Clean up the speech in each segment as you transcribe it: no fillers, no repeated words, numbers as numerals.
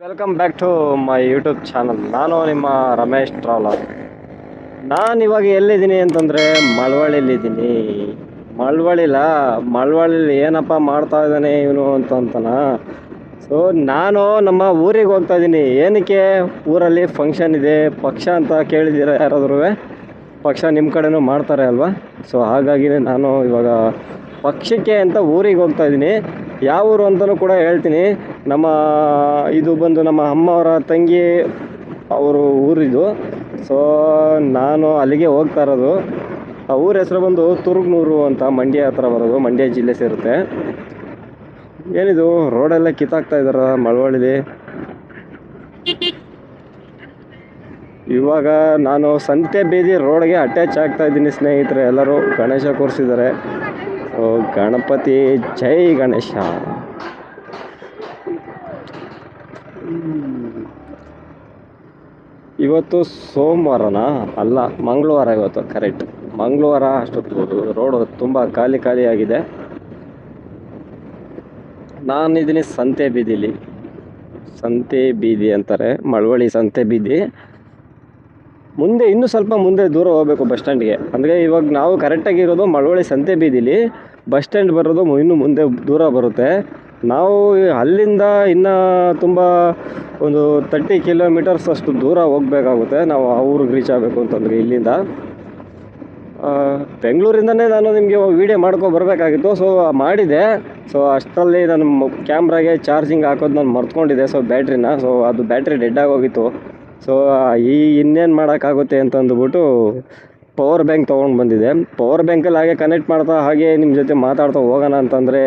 Welcome back to my YouTube channel. ನಾನು ನಿಮ್ಮ Ramesh traveller. ನಾನು ಇವಾಗ ಎಲ್ಲಿದ್ದೀನಿ ಅಂತಂದರೆ ಮಳವಳ್ಳಿಲಿದ್ದೀನಿ. ಮಳವಳ್ಳಿಲಿ ಏನಪ್ಪ ಮಾಡ್ತಾ ಇದ್ದಾನೆ ಇವನು ಅಂತನ. ಸೊ ನಾನು ನಮ್ಮ ಊರಿಗೆ ಹೋಗ್ತಾ ಇದ್ದೀನಿ. ಏನಕ್ಕೆ? ಊರಲ್ಲಿ ಫಂಕ್ಷನ್ ಇದೆ, ಪಕ್ಷ ಅಂತ ಕೇಳಿದ್ದೀರ ಯಾರಾದ್ರೂ? ಪಕ್ಷ ನಿಮ್ಮ ಕಡೆನೂ ಮಾಡ್ತಾರೆ ಅಲ್ವಾ? ಸೊ ಹಾಗಾಗಿ ನಾನು ಇವಾಗ ಪಕ್ಷಕ್ಕೆ ಅಂತ ಊರಿಗೆ ಹೋಗ್ತಾ ಇದ್ದೀನಿ. ಯಾವ ಊರು ಅಂತಲೂ ಕೂಡ ಹೇಳ್ತೀನಿ. ಇದು ಬಂದು ನಮ್ಮ ಅಮ್ಮವರ ತಂಗಿ ಅವರು ಊರಿದು. ಸೊ ನಾನು ಅಲ್ಲಿಗೆ ಹೋಗ್ತಾ ಇರೋದು. ಆ ಊರ ಹೆಸರು ಬಂದು ತುರುಗ್ನೂರು ಅಂತ, ಮಂಡ್ಯ ಹತ್ರ ಬರೋದು, ಮಂಡ್ಯ ಜಿಲ್ಲೆ ಸೇರುತ್ತೆ. ಏನಿದು ರೋಡೆಲ್ಲ ಕಿತ್ತಾಕ್ತಾ ಇದ್ದಾರ ಮಳವಳ್ಳಿಲಿ. ಇವಾಗ ನಾನು ಸಂತೆ ಬೀದಿ ರೋಡ್ಗೆ ಅಟ್ಯಾಚ್ ಆಗ್ತಾ ಇದ್ದೀನಿ ಸ್ನೇಹಿತರೆ. ಎಲ್ಲರೂ ಗಣೇಶ ಕೂರಿಸಿದ್ದಾರೆ. ಓ ಗಣಪತಿ ಜೈ ಗಣೇಶ. ಇವತ್ತು ಸೋಮವಾರನಾ? ಅಲ್ಲ, ಮಂಗಳವಾರ ಇವತ್ತು. ಕರೆಕ್ಟ್, ಮಂಗಳವಾರ. ಅಷ್ಟೊತ್ತು ರೋಡ್ ತುಂಬ ಖಾಲಿ ಆಗಿದೆ. ನಾನಿದ್ದೀನಿ ಸಂತೆ ಬೀದಿಲಿ. ಸಂತೆ ಬೀದಿ ಅಂತಾರೆ, ಮಳವಳ್ಳಿ ಸಂತೆ ಬೀದಿ. ಮುಂದೆ ಇನ್ನೂ ಸ್ವಲ್ಪ ಮುಂದೆ ದೂರ ಹೋಗಬೇಕು ಬಸ್ ಸ್ಟ್ಯಾಂಡ್ಗೆ. ಅಂದರೆ ಇವಾಗ ನಾವು ಕರೆಕ್ಟಾಗಿ ಇರೋದು ಮಳವಳ್ಳಿ ಸಂತೆ ಬೀದಿಲಿ. ಬಸ್ ಸ್ಟ್ಯಾಂಡ್ ಬರೋದು ಇನ್ನೂ ಮುಂದೆ ದೂರ ಬರುತ್ತೆ. ನಾವು ಅಲ್ಲಿಂದ ಇನ್ನು ತುಂಬ ಒಂದು 30 ಕಿಲೋಮೀಟರ್ಸ್ ಅಷ್ಟು ದೂರ ಹೋಗಬೇಕಾಗುತ್ತೆ ನಾವು ಆ ಊರಿಗೆ ರೀಚ್ ಆಗಬೇಕು ಅಂತಂದರೆ. ಇಲ್ಲಿಂದ ಬೆಂಗಳೂರಿಂದನೇ ನಾನು ನಿಮಗೆ ವೀಡಿಯೋ ಬರಬೇಕಾಗಿತ್ತು. ಸೊ ಮಾಡಿದೆ. ಸೊ ಅಷ್ಟರಲ್ಲಿ ನಾನು ಕ್ಯಾಮ್ರಾಗೆ ಚಾರ್ಜಿಂಗ್ ಹಾಕೋದು ನಾನು ಮರ್ತ್ಕೊಂಡಿದ್ದೆ. ಸೊ ಬ್ಯಾಟ್ರಿನ, ಸೊ ಅದು ಬ್ಯಾಟ್ರಿ ಡೆಡ್ ಆಗೋಗಿತ್ತು. ಸೊ ಇನ್ನೇನು ಮಾಡೋಕ್ಕಾಗುತ್ತೆ ಅಂತಂದುಬಿಟ್ಟು ಪವರ್ ಬ್ಯಾಂಕ್ ತೊಗೊಂಡು ಬಂದಿದ್ದೆ. ಪವರ್ ಬ್ಯಾಂಕಲ್ಲಿ ಹಾಗೆ ಕನೆಕ್ಟ್ ಮಾಡ್ತಾ ಹಾಗೆ ನಿಮ್ಮ ಜೊತೆ ಮಾತಾಡ್ತಾ ಹೋಗೋಣ ಅಂತಂದರೆ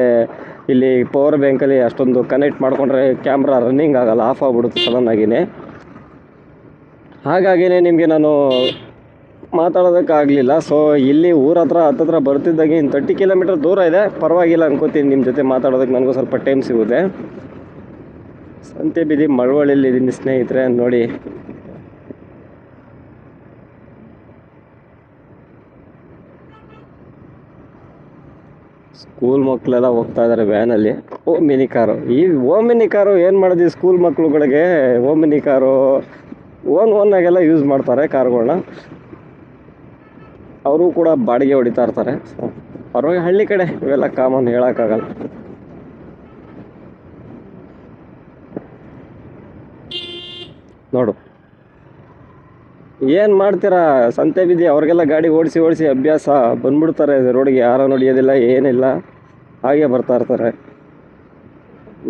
ಇಲ್ಲಿ ಪವರ್ ಬ್ಯಾಂಕಲ್ಲಿ ಅಷ್ಟೊಂದು ಕನೆಕ್ಟ್ ಮಾಡಿಕೊಂಡ್ರೆ ಕ್ಯಾಮ್ರಾ ರನ್ನಿಂಗ್ ಆಗೋಲ್ಲ, ಆಫ್ ಆಗಿಬಿಡುತ್ತೆ ಸಡನ್ನಾಗಿಯೇ. ಹಾಗಾಗಿಯೇ ನಿಮಗೆ ನಾನು ಮಾತಾಡೋದಕ್ಕಾಗಲಿಲ್ಲ. ಸೊ ಇಲ್ಲಿ ಊರ ಹತ್ರ ಬರ್ತಿದ್ದಾಗೆ ಇನ್ನು 30 ಕಿಲೋಮೀಟರ್ ದೂರ ಇದೆ. ಪರವಾಗಿಲ್ಲ ಅನ್ಕೋತೀನಿ, ನಿಮ್ಮ ಜೊತೆ ಮಾತಾಡೋದಕ್ಕೆ ನನಗೂ ಸ್ವಲ್ಪ ಟೈಮ್ ಸಿಗುತ್ತೆ. ಸಂತೆ ಬೀದಿ ಮಳವಳ್ಳಿಯಲ್ಲಿ ಇದ್ದೀನಿ ಸ್ನೇಹಿತರೆ. ನೋಡಿ, ಸ್ಕೂಲ್ ಮಕ್ಕಳೆಲ್ಲ ಹೋಗ್ತಾ ಇದ್ದಾರೆ ವ್ಯಾನಲ್ಲಿ. Mini car. ಈ ಮಿನಿ ಕಾರು ಏನು ಮಾಡಿದ್ವಿ ಸ್ಕೂಲ್ ಮಕ್ಕಳುಗಳಿಗೆ? ಮಿನಿ ಕಾರು ಓನಾಗೆಲ್ಲ ಯೂಸ್ ಮಾಡ್ತಾರೆ ಕಾರುಗಳನ್ನ. ಅವರು ಕೂಡ ಬಾಡಿಗೆ ಹೊಡಿತಾ ಇರ್ತಾರೆ. ಪರವಾಗಿ ಹಳ್ಳಿ ಕಡೆ ಇವೆಲ್ಲ ಕಾಮನ್, ಹೇಳೋಕ್ಕಾಗಲ್ಲ. ನೋಡು ಏನು ಮಾಡ್ತೀರಾ? ಸಂತೆ ಬೀದಿ ಅವ್ರಿಗೆಲ್ಲ ಗಾಡಿ ಓಡಿಸಿ ಅಭ್ಯಾಸ. ಬಂದ್ಬಿಡ್ತಾರೆ ರೋಡಿಗೆ, ಯಾರೋ ನೋಡಿಯೋದಿಲ್ಲ, ಏನಿಲ್ಲ, ಹಾಗೆ ಬರ್ತಾ ಇರ್ತಾರೆ.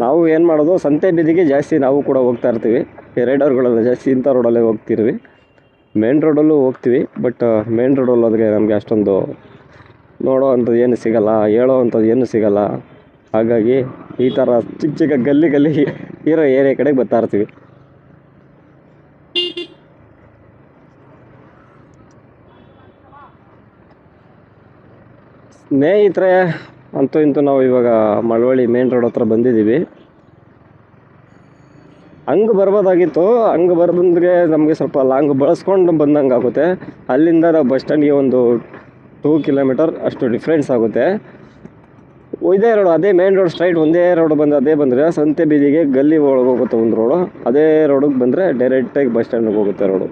ನಾವು ಏನು ಮಾಡೋದು, ಸಂತೆ ಬೀದಿಗೆ ಜಾಸ್ತಿ ನಾವು ಕೂಡ ಹೋಗ್ತಾ ಇರ್ತೀವಿ. ಈ ರೈಡರ್ಗಳೆಲ್ಲ ಜಾಸ್ತಿ ಇಂಥ ರೋಡಲ್ಲೇ ಹೋಗ್ತಿರ್ವಿ. ಮೇನ್ ರೋಡಲ್ಲೂ ಹೋಗ್ತೀವಿ, ಬಟ್ ಮೇನ್ ರೋಡಲ್ಲಿ ಹೋದ್ರೆ ನಮಗೆ ಅಷ್ಟೊಂದು ನೋಡೋ ಅಂಥದ್ದು ಏನು ಸಿಗೋಲ್ಲ, ಹೇಳೋ ಅಂಥದ್ದು ಏನು ಸಿಗೋಲ್ಲ. ಹಾಗಾಗಿ ಈ ಥರ ಚಿಕ್ಕ ಗಲ್ಲಿ ಇರೋ ಏರಿಯಾ ಕಡೆಗೆ ಬರ್ತಾ ಇರ್ತೀವಿ. ಸ್ನೇಹಿತರೆ, ಅಂತೂ ಇಂತೂ ನಾವು ಇವಾಗ ಮಳವಳ್ಳಿ ಮೇನ್ ರೋಡ್ ಹತ್ರ ಬಂದಿದ್ದೀವಿ. ಹಂಗೆ ಬರ್ಬೋದಾಗಿತ್ತು. ಹಂಗೆ ಬಂದರೆ ನಮಗೆ ಸ್ವಲ್ಪ ಲಾಂಗ್ ಬಳಸ್ಕೊಂಡು ಬಂದಂಗೆ ಆಗುತ್ತೆ. ಅಲ್ಲಿಂದ ನಾವು ಬಸ್ ಸ್ಟ್ಯಾಂಡ್ಗೆ ಒಂದು 2 ಕಿಲೋಮೀಟರ್ ಅಷ್ಟು ಡಿಫ್ರೆನ್ಸ್ ಆಗುತ್ತೆ. ಇದೇ ರೋಡು, ಅದೇ ಮೇನ್ ರೋಡ್, ಸ್ಟ್ರೈಟ್ ಒಂದೇ ರೋಡ್ ಬಂದರೆ ಸಂತೆ ಬೀದಿಗೆ ಗಲ್ಲಿ ಒಳಗೆ ಹೋಗುತ್ತೆ ಒಂದು ರೋಡು. ಅದೇ ರೋಡಿಗೆ ಬಂದರೆ ಡೈರೆಕ್ಟಾಗಿ ಬಸ್ ಸ್ಟ್ಯಾಂಡಿಗೆ ಹೋಗುತ್ತೆ ರೋಡು.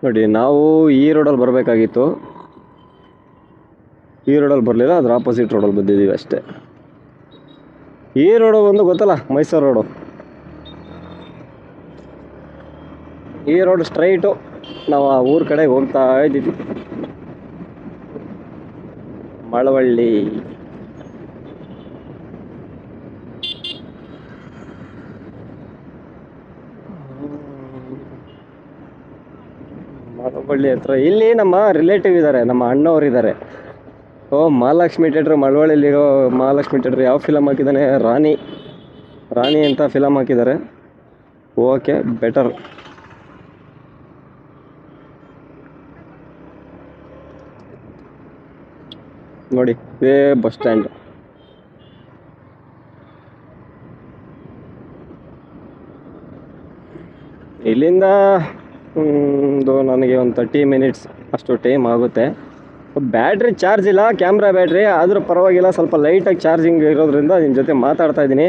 ನೋಡಿ, ನಾವು ಈ ರೋಡಲ್ಲಿ ಬರಬೇಕಾಗಿತ್ತು. ಈ ರೋಡಲ್ಲಿ ಬರಲಿಲ್ಲ, ಅದ್ರ ಆಪೋಸಿಟ್ ರೋಡಲ್ಲಿ ಬಂದಿದ್ದೀವಿ ಅಷ್ಟೇ. ಈ ರೋಡು ಒಂದು ಗೊತ್ತಲ್ಲ, ಮೈಸೂರು ರೋಡು. ಈ ರೋಡ್ ಸ್ಟ್ರೈಟು ನಾವು ಆ ಊರ ಕಡೆಗೆ ಹೋಗ್ತಾ ಇದ್ದೀವಿ. ಮಳವಳ್ಳಿ. ಮಳವಳ್ಳಿ ಹತ್ರ ಇಲ್ಲಿ ನಮ್ಮ ರಿಲೇಟಿವ್ ಇದ್ದಾರೆ, ನಮ್ಮ ಅಣ್ಣವ್ರು ಇದ್ದಾರೆ. ಮಹಾಲಕ್ಷ್ಮಿ ಥಿಯೇಟ್ರ್, ಮಳವಳ್ಳಿಲಿರೋ ಮಹಾಲಕ್ಷ್ಮಿ ಥಿಯೇಟ್ರ್. ಯಾವ ಫಿಲಮ್ ಹಾಕಿದ್ದಾನೆ? ರಾಣಿ ಅಂತ ಫಿಲಮ್ ಹಾಕಿದ್ದಾರೆ. Okay, better. ನೋಡಿ, ಇದೇ ಬಸ್ ಸ್ಟ್ಯಾಂಡ್. ಇಲ್ಲಿಂದ ನನಗೆ ಒಂದು 30 ಮಿನಿಟ್ಸ್ ಅಷ್ಟು ಟೈಮ್ ಆಗುತ್ತೆ. ಬ್ಯಾಟ್ರಿ ಚಾರ್ಜ್ ಇಲ್ಲ, ಕ್ಯಾಮ್ರಾ ಬ್ಯಾಟ್ರಿ ಆದರೂ ಪರವಾಗಿಲ್ಲ, ಸ್ವಲ್ಪ ಲೈಟಾಗಿ ಚಾರ್ಜಿಂಗ್ ಇರೋದ್ರಿಂದ ನಿಮ್ಮ ಜೊತೆ ಮಾತಾಡ್ತಾ ಇದ್ದೀನಿ.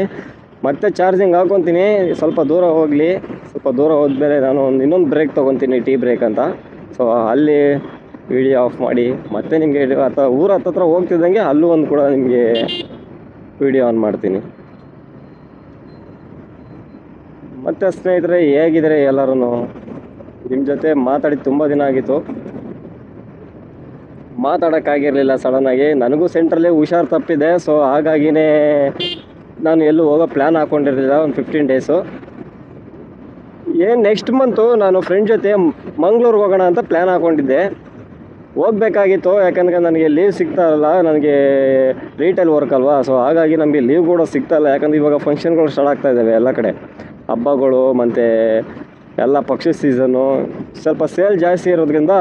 ಮತ್ತೆ ಚಾರ್ಜಿಂಗ್ ಹಾಕೊತೀನಿ, ಸ್ವಲ್ಪ ದೂರ ಹೋಗಲಿ. ಸ್ವಲ್ಪ ದೂರ ಹೋದ್ಮೇಲೆ ನಾನು ಇನ್ನೊಂದು ಬ್ರೇಕ್ ತೊಗೊತೀನಿ, ಟೀ ಬ್ರೇಕ್ ಅಂತ. ಸೊ ಅಲ್ಲಿ ವಿಡಿಯೋ ಆಫ್ ಮಾಡಿ ಮತ್ತೆ ನಿಮಗೆ ಊರ ಹತ್ತತ್ರ ಹೋಗ್ತಿದ್ದಂಗೆ ಅಲ್ಲೂ ಒಂದು ಕೂಡ ನಿಮಗೆ ವಿಡಿಯೋ ಆನ್ ಮಾಡ್ತೀನಿ. ಮತ್ತು ಸ್ನೇಹಿತರೆ, ಹೇಗಿದ್ದಾರೆ ಎಲ್ಲರೂ? ನಿಮ್ಮ ಜೊತೆ ಮಾತಾಡಿ ತುಂಬ ದಿನ ಆಗಿತ್ತು, ಮಾತಾಡೋಕ್ಕಾಗಿರಲಿಲ್ಲ ಸಡನ್ನಾಗಿ. ನನಗೂ ಸೆಂಟ್ರಲ್ಲಿ ಹುಷಾರು ತಪ್ಪಿದೆ. ಸೊ ಹಾಗಾಗಿನೇ ನಾನು ಎಲ್ಲೂ ಹೋಗೋ ಪ್ಲ್ಯಾನ್ ಹಾಕ್ಕೊಂಡಿರಲಿಲ್ಲ ಒಂದು 15 ಡೇಸು. ನೆಕ್ಸ್ಟ್ ಮಂತು ನಾನು ಫ್ರೆಂಡ್ ಜೊತೆ ಮಂಗ್ಳೂರಿಗೆ ಹೋಗೋಣ ಅಂತ ಪ್ಲ್ಯಾನ್ ಹಾಕ್ಕೊಂಡಿದ್ದೆ. ಹೋಗ್ಬೇಕಾಗಿತ್ತು, ಯಾಕಂದರೆ ನನಗೆ ಲೀವ್ ಸಿಗ್ತಾಯಿಲ್ಲ, ನನಗೆ ರೀಟೇಲ್ ವರ್ಕ್ ಅಲ್ವಾ. ಸೊ ಹಾಗಾಗಿ ನಮಗೆ ಲೀವ್ ಕೂಡ ಸಿಗ್ತಾಯಿಲ್ಲ, ಯಾಕಂದರೆ ಇವಾಗ ಫಂಕ್ಷನ್ಗಳು ಸ್ಟಾರ್ಟ್ ಆಗ್ತಾ ಇದ್ದಾವೆ ಎಲ್ಲ ಕಡೆ, ಹಬ್ಬಗಳು ಮತ್ತು ಎಲ್ಲ ಪಕ್ಷಿ ಸೀಸನ್ನು. ಸ್ವಲ್ಪ ಸೇಲ್ ಜಾಸ್ತಿ ಇರೋದ್ರಿಂದ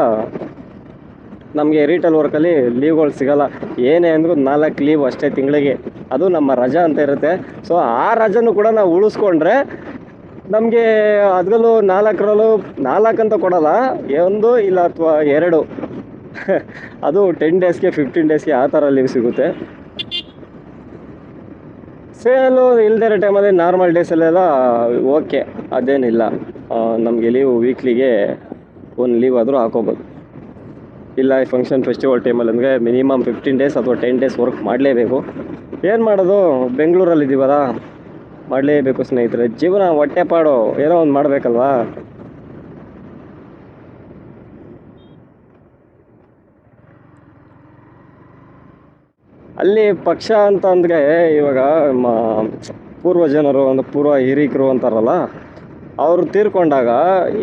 ನಮಗೆ ರೀಟೇಲ್ ವರ್ಕಲ್ಲಿ ಲೀವ್ಗಳು ಸಿಗೋಲ್ಲ. ಏನೇ ಅಂದರೂ 4 ಲೀವ್ ಅಷ್ಟೇ ತಿಂಗಳಿಗೆ, ಅದು ನಮ್ಮ ರಜಾ ಅಂತ ಇರುತ್ತೆ. ಸೊ ಆ ರಜಾನು ಕೂಡ ನಾವು ಉಳಿಸ್ಕೊಂಡ್ರೆ ನಮಗೆ ಅದರಲ್ಲೂ 4 ಅಂತ ಕೊಡೋಲ್ಲ, 1 ಇಲ್ಲ ಅಥವಾ 2 ಅದು 10 ಡೇಸ್ಗೆ 15 ಡೇಸ್ಗೆ ಆ ಥರ ಲೀವ್ ಸಿಗುತ್ತೆ. ಸೇಲು ಇಲ್ದಿರೋ ಟೈಮಲ್ಲಿ ನಾರ್ಮಲ್ ಡೇಸಲ್ಲೆಲ್ಲ ಓಕೆ, ಅದೇನಿಲ್ಲ. ನಮಗೆ ಲೀವ್ ವೀಕ್ಲಿಗೆ 1 ಲೀವ್ ಆದರೂ ಹಾಕೋಬೋದು. ಇಲ್ಲ ಈ ಫಂಕ್ಷನ್ ಫೆಸ್ಟಿವಲ್ ಟೈಮಲ್ಲಿ ಅಂದರೆ ಮಿನಿಮಮ್ 15 ಡೇಸ್ ಅಥವಾ 10 ಡೇಸ್ ವರ್ಕ್ ಮಾಡಲೇಬೇಕು. ಏನು ಮಾಡೋದು, ಬೆಂಗಳೂರಲ್ಲಿದ್ದೀವಲ್ಲ, ಮಾಡಲೇಬೇಕು ಸ್ನೇಹಿತರೆ. ಜೀವನ ಹೊಟ್ಟೆಪಾಡು, ಏನೋ ಒಂದು ಮಾಡಬೇಕಲ್ವಾ. ಅಲ್ಲಿ ಪಕ್ಷ ಅಂತ ಅಂದರೆ ಇವಾಗ ಪೂರ್ವಜನರು, ಒಂದು ಪೂರ್ವ ಹಿರಿಕರು ಅಂತಾರಲ್ಲ, ಅವರು ತೀರ್ಕೊಂಡಾಗ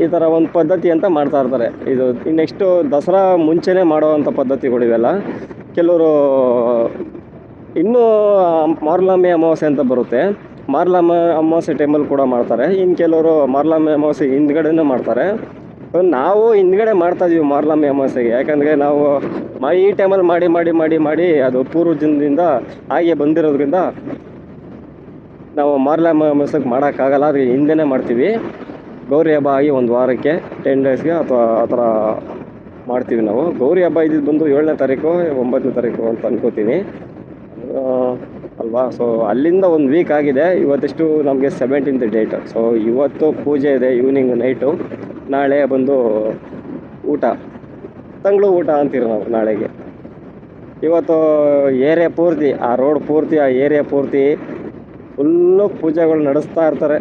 ಈ ಥರ ಒಂದು ಪದ್ಧತಿ ಅಂತ ಮಾಡ್ತಾ ಇರ್ತಾರೆ. ಇದು ನೆಕ್ಸ್ಟು ದಸರಾ ಮುಂಚೆನೇ ಮಾಡೋವಂಥ ಪದ್ಧತಿಗಳಿವೆಲ್ಲ. ಕೆಲವರು ಇನ್ನೂ ಮಾರ್ಲಾಮಿ ಅಮಾವಾಸ್ಯೆ ಅಂತ ಬರುತ್ತೆ, ಮಾರ್ಲಾಮ ಅಮಾವಾಸ್ಯೆ ಟೈಮಲ್ಲಿ ಕೂಡ ಮಾಡ್ತಾರೆ. ಇನ್ನು ಕೆಲವರು ಮಾರ್ಲಾಮಿ ಅಮಾವಾಸ್ಯೆ ಹಿಂದ್ಗಡೆನೇ ಮಾಡ್ತಾರೆ. ನಾವು ಹಿಂದ್ಗಡೆ ಮಾಡ್ತಾಯಿದ್ದೀವಿ ಮಾರ್ಲಾಮಿ ಅಮಾವಾಸ್ಯೆಗೆ, ಯಾಕಂದರೆ ನಾವು ಈ ಟೈಮಲ್ಲಿ ಮಾಡಿ ಮಾಡಿ ಮಾಡಿ ಮಾಡಿ ಅದು ಪೂರ್ವಜನದಿಂದ ಹಾಗೆ ಬಂದಿರೋದ್ರಿಂದ ನಾವು ಮಾರ್ಲಾಮಿ ಅಮಾವಾಸ್ಯೆಗೆ ಮಾಡೋಕ್ಕಾಗಲ್ಲ, ಅದಕ್ಕೆ ಹಿಂದೆನೇ ಮಾಡ್ತೀವಿ. ಗೌರಿ ಹಬ್ಬ ಆಗಿ 1 ವಾರಕ್ಕೆ 10 ಡೇಸ್ಗೆ ಅಥವಾ ಆ ಥರ ಮಾಡ್ತೀವಿ ನಾವು. ಗೌರಿ ಹಬ್ಬ ಇದ್ದಿದ್ದು ಬಂದು 7ನೇ ತಾರೀಕು 9ನೇ ತಾರೀಕು ಅಂತ ಅನ್ಕೋತೀನಿ ಅಲ್ವಾ. ಸೊ ಅಲ್ಲಿಂದ 1 ವೀಕ್ ಆಗಿದೆ. ಇವತ್ತೆಷ್ಟು ನಮಗೆ 17th ಡೇಟ್. ಸೊ ಇವತ್ತು ಪೂಜೆ ಇದೆ, ಈವ್ನಿಂಗ್ ನೈಟು. ನಾಳೆ ಬಂದು ಊಟ, ತಂಗಳು ಊಟ ಅಂತೀವಿ ನಾವು ನಾಳೆಗೆ. ಇವತ್ತು ಏರಿಯಾ ಪೂರ್ತಿ, ಆ ರೋಡ್ ಪೂರ್ತಿ, ಆ ಏರಿಯಾ ಪೂರ್ತಿ ಫುಲ್ಲು ಪೂಜೆಗಳು ನಡೆಸ್ತಾ ಇರ್ತಾರೆ.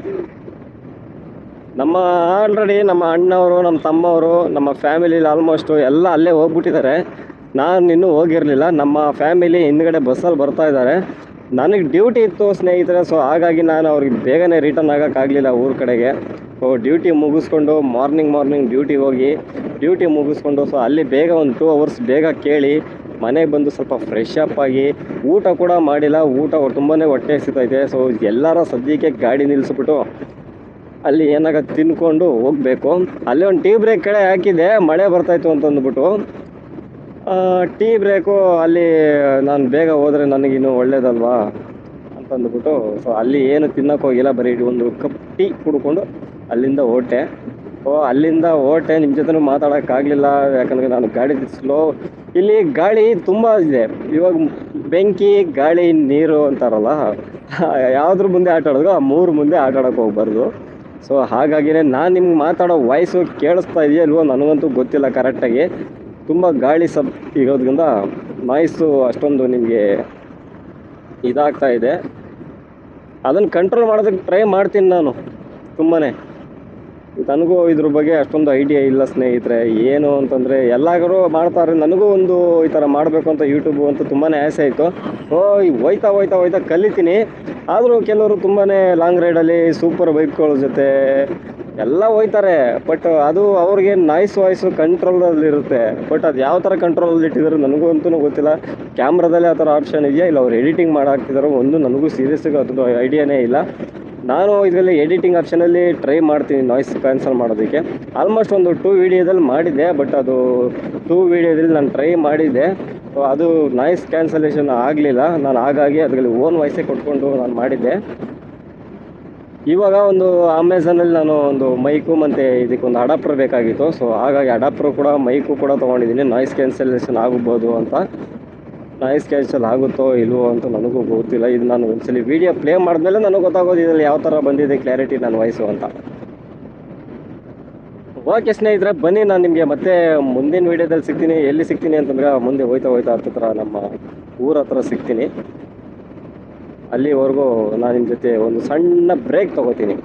ಆಲ್ರೆಡಿ ನಮ್ಮ ಅಣ್ಣವರು, ನಮ್ಮ ತಮ್ಮವರು, ನಮ್ಮ ಫ್ಯಾಮಿಲಿಲಿ ಆಲ್ಮೋಸ್ಟು ಎಲ್ಲ ಅಲ್ಲೇ ಹೋಗ್ಬಿಟ್ಟಿದ್ದಾರೆ. ನಾನು ಇನ್ನೂ ಹೋಗಿರಲಿಲ್ಲ. ನಮ್ಮ ಫ್ಯಾಮಿಲಿ ಹಿಂದ್ಗಡೆ ಬಸ್ಸಲ್ಲಿ ಬರ್ತಾ ಇದ್ದಾರೆ. ನನಗೆ ಡ್ಯೂಟಿ ಇತ್ತು ಸ್ನೇಹಿತರೆ. ಸೊ ಹಾಗಾಗಿ ನಾನು ಅವ್ರಿಗೆ ಬೇಗನೆ ರಿಟರ್ನ್ ಆಗೋಕ್ಕಾಗಲಿಲ್ಲ ಊರ ಕಡೆಗೆ. ಸೊ ಡ್ಯೂಟಿ ಮುಗಿಸ್ಕೊಂಡು ಮಾರ್ನಿಂಗ್ ಡ್ಯೂಟಿ ಮುಗಿಸ್ಕೊಂಡು ಸೊ ಅಲ್ಲಿ ಬೇಗ ಒಂದು 2 ಅವರ್ಸ್ ಬೇಗ ಕೇಳಿ ಮನೆಗೆ ಬಂದು ಸ್ವಲ್ಪ ಫ್ರೆಶ್ ಅಪ್ ಆಗಿ ಊಟ ಕೂಡ ಮಾಡಿಲ್ಲ. ಊಟ ತುಂಬಾ ಹೊಟ್ಟೆ ಹಸಿತೈತೆ. ಸೊ ಎಲ್ಲರ ಸದ್ಯಕ್ಕೆ ಗಾಡಿ ನಿಲ್ಲಿಸ್ಬಿಟ್ಟು ಅಲ್ಲಿ ಏನಾಗುತ್ತೆ ತಿನ್ಕೊಂಡು ಹೋಗಬೇಕು. ಅಲ್ಲಿ ಒಂದು ಟೀ ಬ್ರೇಕ್ ಕಡೆ ಹಾಕಿದ್ದೆ, ಮಳೆ ಬರ್ತಾಯಿತ್ತು ಅಂತಂದ್ಬಿಟ್ಟು ಟೀ ಬ್ರೇಕು ಅಲ್ಲಿ ನಾನು ಬೇಗ ಹೋದರೆ ನನಗಿನ್ನೂ ಒಳ್ಳೇದಲ್ವಾ ಅಂತಂದ್ಬಿಟ್ಟು ಸೊ ಅಲ್ಲಿ ಏನು ತಿನ್ನೋಕೆ ಹೋಗಿಲ್ಲ, ಬರೀ ಒಂದು ಕಪ್ ಟೀ ಕುಡ್ಕೊಂಡು ಅಲ್ಲಿಂದ ಹೊರಟೆ. ನಿಮ್ಮ ಜೊತೆ ಮಾತಾಡೋಕ್ಕಾಗಲಿಲ್ಲ, ಯಾಕಂದರೆ ನಾನು ಗಾಡಿ ಸ್ಲೋ. ಇಲ್ಲಿ ಗಾಳಿ ತುಂಬ ಇದೆ ಇವಾಗ, ಬೆಂಕಿ, ಗಾಳಿ, ನೀರು ಅಂತಾರಲ್ಲ, ಯಾವುದ್ರ ಮುಂದೆ ಆಟ ಆಡೋದು ಆ 3 ಮುಂದೆ ಆಟ ಆಡೋಕ್ಕೆ ಹೋಗ್ಬಾರ್ದು. ಸೊ ಹಾಗಾಗಿನೇ ನಾನು ನಿಮ್ಗೆ ಮಾತಾಡೋ ವಾಯ್ಸು ಕೇಳಿಸ್ತಾ ಇದೆಯೋ ಇಲ್ವೋ ನನಗಂತೂ ಗೊತ್ತಿಲ್ಲ ಕರೆಕ್ಟಾಗಿ. ತುಂಬ ಗಾಳಿ ಇರೋದ್ರಿಂದ ನಾಯ್ಸು ಅಷ್ಟೊಂದು ನಿಮಗೆ ಇದಾಗ್ತಾ ಇದೆ. ಅದನ್ನು ಕಂಟ್ರೋಲ್ ಮಾಡೋದಕ್ಕೆ ಟ್ರೈ ಮಾಡ್ತೀನಿ ನಾನು. ತುಂಬಾ ನನಗೂ ಇದ್ರ ಬಗ್ಗೆ ಅಷ್ಟೊಂದು ಐಡಿಯಾ ಇಲ್ಲ ಸ್ನೇಹಿತರೆ. ಏನು ಅಂತಂದರೆ ಎಲ್ಲರೂ ಮಾಡ್ತಾರೆ, ನನಗೂ ಒಂದು ಈ ಥರ ಮಾಡಬೇಕು ಅಂತ ಯೂಟ್ಯೂಬು ಅಂತ ತುಂಬಾ ಆಸೆ ಆಯಿತು. ಹೋಯ್ತಾ ಕಲಿತೀನಿ. ಆದರೂ ಕೆಲವರು ತುಂಬಾ ಲಾಂಗ್ ರೈಡಲ್ಲಿ ಸೂಪರ್ ಬೈಕ್ಗಳ ಜೊತೆ ಎಲ್ಲ ಹೋಯ್ತಾರೆ. ಬಟ್ ಅದು ಅವ್ರಿಗೆ ವಾಯ್ಸು ಕಂಟ್ರೋಲಲ್ಲಿರುತ್ತೆ. ಬಟ್ ಅದು ಯಾವ ಥರ ಕಂಟ್ರೋಲಲ್ಲಿ ಇಟ್ಟಿದ್ದಾರೆ ನನಗೂ ಅಂತೂ ಗೊತ್ತಿಲ್ಲ. ಕ್ಯಾಮ್ರಾದಲ್ಲಿ ಆ ಥರ ಆಪ್ಷನ್ ಇದೆಯಾ, ಇಲ್ಲ ಅವ್ರು ಎಡಿಟಿಂಗ್ ಮಾಡಾಕ್ತಿದ್ದಾರೋ ಒಂದು ನನಗೂ ಸೀರಿಯಸ್ಸಾಗಿ ಅದು ಐಡಿಯಾನೇ ಇಲ್ಲ. ನಾನು ಇದರಲ್ಲಿ ಎಡಿಟಿಂಗ್ ಆಪ್ಷನಲ್ಲಿ ಟ್ರೈ ಮಾಡ್ತೀನಿ ನಾಯ್ಸ್ ಕ್ಯಾನ್ಸಲ್ ಮಾಡೋದಕ್ಕೆ. ಆಲ್ಮೋಸ್ಟ್ ಒಂದು 2 ವೀಡಿಯೋದಲ್ಲಿ ಮಾಡಿದ್ದೆ, ಬಟ್ ಅದು 2 ವೀಡಿಯೋದಲ್ಲಿ ನಾನು ಟ್ರೈ ಮಾಡಿದ್ದೆ. ಸೊ ಅದು ನಾಯ್ಸ್ ಕ್ಯಾನ್ಸಲೇಷನ್ ಆಗಲಿಲ್ಲ. ನಾನು ಹಾಗಾಗಿ ಅದರಲ್ಲಿ ಓನ್ ವಾಯ್ಸೇ ಕೊಟ್ಕೊಂಡು ನಾನು ಮಾಡಿದ್ದೆ. ಇವಾಗ ಒಂದು ಅಮೆಝಾನಲ್ಲಿ ನಾನು ಒಂದು ಮೈಕು ಮತ್ತು ಇದಕ್ಕೊಂದು ಅಡಾಪ್ಟರ್ ಬೇಕಾಗಿತ್ತು. ಸೊ ಹಾಗಾಗಿ ಅಡಾಪ್ಟರ್ ಕೂಡ ಮೈಕು ಕೂಡ ತೊಗೊಂಡಿದ್ದೀನಿ. ನಾಯ್ಸ್ ಕ್ಯಾನ್ಸಲೇಷನ್ ಆಗ್ಬೋದು ಅಂತ. ನಾಯ್ಸ್ ಕ್ಯಾನ್ಸಲ್ ಆಗುತ್ತೋ ಇಲ್ವೋ ಅಂತ ನನಗೂ ಗೊತ್ತಿಲ್ಲ. ಇದು ನಾನು ಒಂದ್ಸಲಿ ವೀಡಿಯೋ ಪ್ಲೇ ಮಾಡಿದ್ಮೇಲೆ ನನಗೆ ಗೊತ್ತಾಗೋದು ಇದರಲ್ಲಿ ಯಾವ ಥರ ಬಂದಿದೆ ಕ್ಲಾರಿಟಿ ನನ್ನ ವಾಯ್ಸು ಅಂತ. ಓಕೆ ಸ್ನೇಹಿತರೆ, ಬನ್ನಿ ನಾನು ನಿಮಗೆ ಮತ್ತೆ ಮುಂದಿನ ವೀಡಿಯೋದಲ್ಲಿ ಸಿಗ್ತೀನಿ. ಎಲ್ಲಿ ಸಿಗ್ತೀನಿ ಅಂತಂದರೆ ಮುಂದೆ ಹೋಯ್ತಾ ಹತ್ರ ನಮ್ಮ ಊರ ಹತ್ರ ಸಿಗ್ತೀನಿ. ಅಲ್ಲಿವರೆಗೂ ನಾನು ನಿಮ್ಮ ಜೊತೆ ಒಂದು ಸಣ್ಣ ಬ್ರೇಕ್ ತೊಗೋತೀನಿ.